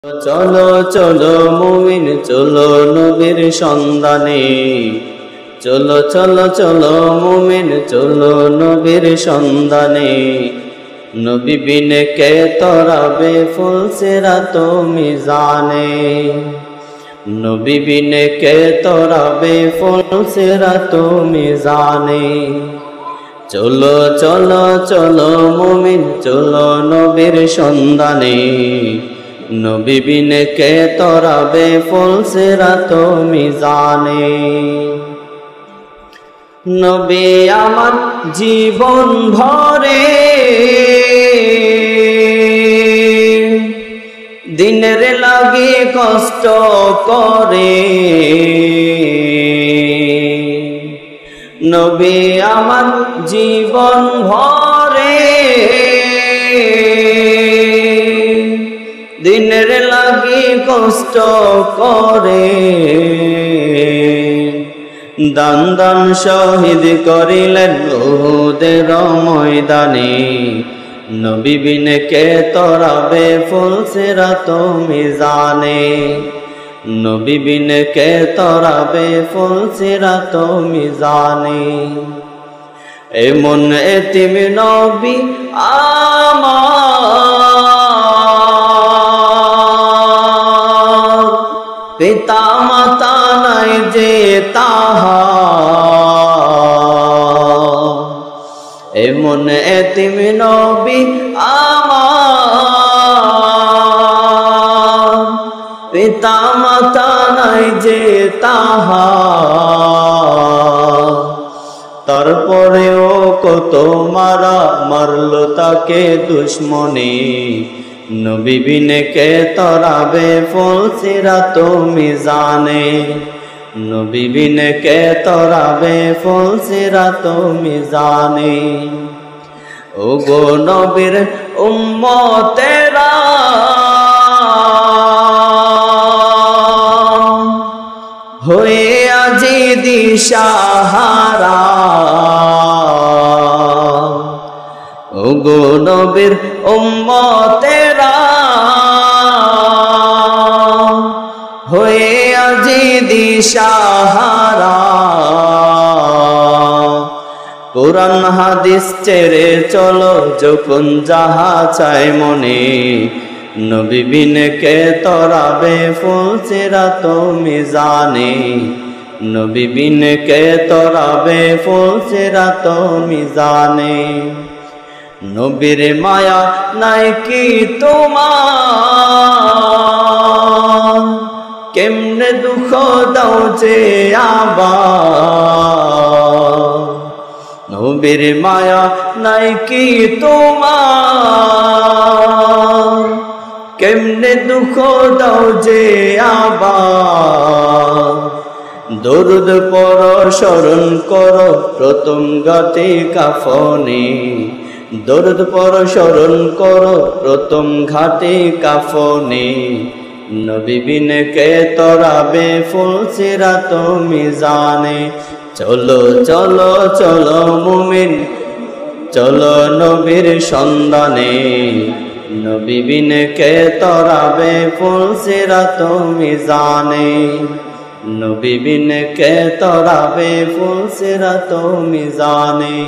চলো চলো মুমিন চলো নবীর সন্ধানে, চলো চলো চলো মুমিন চলো নবীর সন্ধানে। নবী বিনে কে তরাবে ফুল সিরাত মিজানে, নবী বিনে কে তরাবে ফুল সিরাত মিজানে। চলো চলো চলো মুমিন চলো নবীর সন্ধানে, নবী বিনে কে তরাবে ফুল সিরাত মিজানে। নবী আমার জীবন ভরে দিনের লাগি কষ্ট করে, নবী আমার জীবন ভরে দিনের লাগি কষ্ট করে। দান দান শহীদ করিলেন উহুদের ময়দানে, নবী বিনে কে তরাবে ফুল সিরাত মিজানে, নবী বিনে কে তরাবে ফুল সিরাত মিজানে। এমন এতিম নবী আমার, পিতা মাতা নাই যে তাহার। এমন এতিম নবী আমার, পিতা মাতা নাই যে তাহার। তারপরেও কত মারা মারলো তাকে দুশ্মনে, নবী বিনে কে তরাবে ফুল সিরাত মিজানে, নবী বিনে কে তরাবে ফুল সিরাত মিজানে। ওগো নবীর উম্মতেরা হয়ে আজি দিশাহারা, ওগো নবীর উম্মতেরা হয়ে আজি দিশাহারা। কুরআন হাদিস ছেড়ে চলো যখন যাহা চাই মনে, নবী বিনে কে তরাবে ফুল সিরাত মিজানে, নবী বিনে কে তরাবে ফুল সিরাত মিজানে। নবীর মায়া নাই কি তোমার, কেমনে দুঃখ দাও যে আবার। নবীর মায়া নাই কি তোমার, কেমনে দুঃখ দাও যে আবার। দরুদ পড়ো স্মরণ করো প্রথম ঘাতে কাফনে, দরুদ পড়ো স্মরণ করো প্রথম ঘাতে কাফনে। নবী বিনে কে তরাবে ফুল সিরাত মিজানে। চলো চলো চলো মুমিন চলো নবীর সন্ধানে, নবী বিনে কে তরাবে ফুল সিরাত মিজানে, নবী বিনে কে তরাবে ফুল সিরাত মিজানে।